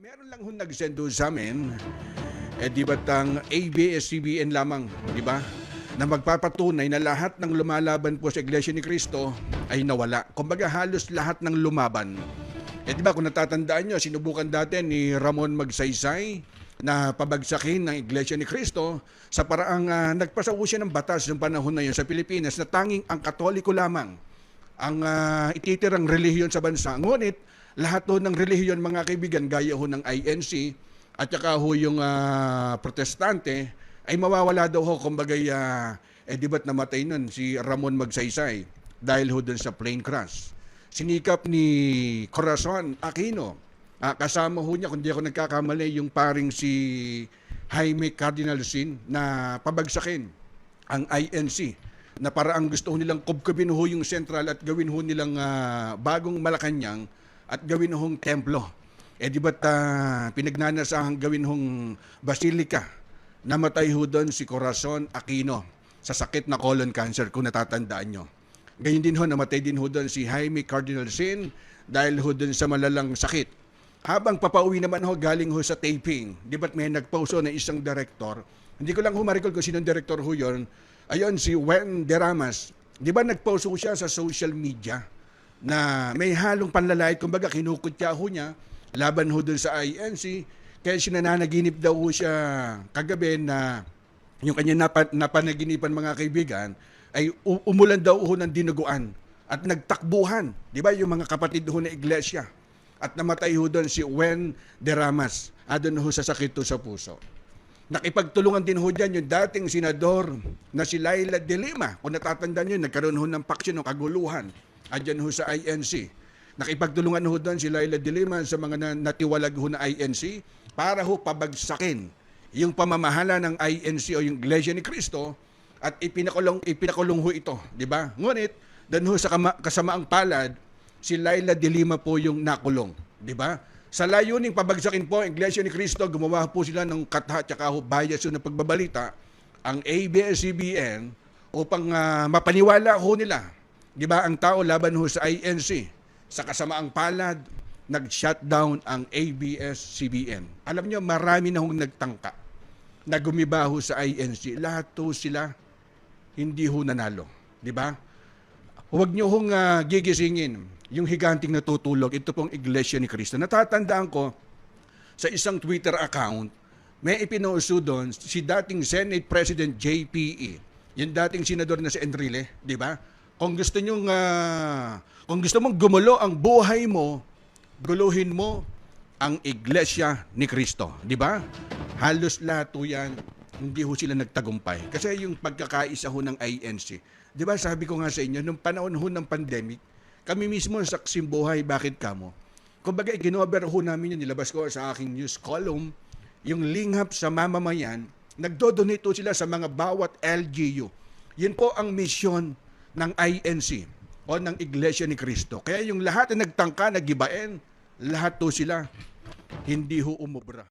Meron lang hong nag-send doon sa amin, di ba't ang ABS-CBN lamang, di ba? Na magpapatunay na lahat ng lumalaban po sa Iglesia ni Cristo ay nawala. Kumbaga halos lahat ng lumaban. Di ba kung natatandaan nyo, sinubukan dati ni Ramon Magsaysay na pabagsakin ng Iglesia ni Cristo sa paraang nagpasaw siya ng batas ng panahon na yun sa Pilipinas na tanging ang Katoliko lamang ang ititirang relihiyon sa bansa. Ngunit lahat ho ng relihiyon, mga kaibigan, gaya ho ng INC at saka ho yung protestante, ay mawawala daw ho. Kumbaga, di ba't namatay nun si Ramon Magsaysay dahil ho dun sa plane crash. Sinikap ni Corazon Aquino, kasama ho niya, kung di ako nagkakamali, yung paring si Jaime Cardinal Sin na pabagsakin ang INC na paraang gusto ho nilang kubkubin ho yung sentral at gawin ho nilang bagong Malacanang at gawin hong templo. Di ba't pinagnanasahang gawin hong basilika? Namatay ho doon si Corazon Aquino sa sakit na colon cancer, kung natatandaan nyo. Ganyan din ho, namatay din ho doon si Jaime Cardinal Sin dahil ho doon sa malalang sakit. Habang papauwi naman ho, galing ho sa taping, di ba't may nagpost ho na isang director, hindi ko lang ho ma-recall kung sinong director ho yun, ayun, si Wen Deramas. Di ba nagpost ho siya sa social media na may halong panlalait, kumbaga kinukutya ho niya laban ho dun sa INC, kaya sinananaginip daw ho siya kagabi na yung kanya napanaginipan, mga kaibigan, ay umulan daw ho ng dinuguan at nagtakbuhan, di ba, yung mga kapatid ho na iglesia, at namatay ho doon si Wen Deramas, adon ho sa sakit ho sa puso. Nakipagtulungan din ho dyan yung dating senador na si Laila de Lima, kung natatandaan nyo, nagkaroon ho ng paksyon o kaguluhan andyan ho sa INC. Nakipagtulungan ho doon si Laila de Lima sa mga natiwalag ho na INC para ho pabagsakin yung pamamahala ng INC o yung Iglesia ni Cristo at ipinakulong ho ito, di ba? Ngunit doon ho sa kasamaang palad, si Laila de Lima po yung nakulong, di ba? Sa layuning pabagsakin po ang Iglesia ni Cristo, gumawa po sila ng katha at saka ho bias ho ng pagbabalita ang ABS-CBN upang mapaniwala ho nila, di ba, ang tao laban ho sa INC. Sa kasamaang palad, nag-shutdown ang ABS-CBN. Alam nyo, marami na hong nagtangka na gumiba ho sa INC. Lahat ho sila hindi ho nanalo. Di ba? Huwag nyo hong gigisingin yung higanting natutulog. Ito pong Iglesia ni Cristo. Natatandaan ko sa isang Twitter account, may ipinauso doon si dating Senate President JPE, yung dating senador na si Enrile, di ba? Kung gusto mong gumulo ang buhay mo, guluhin mo ang Iglesia ni Cristo, di ba? Halos lahat ho yan, hindi ho sila nagtagumpay. Kasi yung pagkakaisa ho ng INC, di ba, sabi ko nga sa inyo, nung panahon ho ng pandemic, kami mismo sa Simbuhay, bakit kamo? Kumbaga, iginover ho namin yun, nilabas ko sa aking news column, yung linghap sa mamamayan, nagdo-donate ho sila sa mga bawat LGU. Yun po ang misyon ng INC o ng Iglesia ni Cristo. Kaya yung lahat na nagtangka, nagibain, lahat to sila, hindi ho umubra.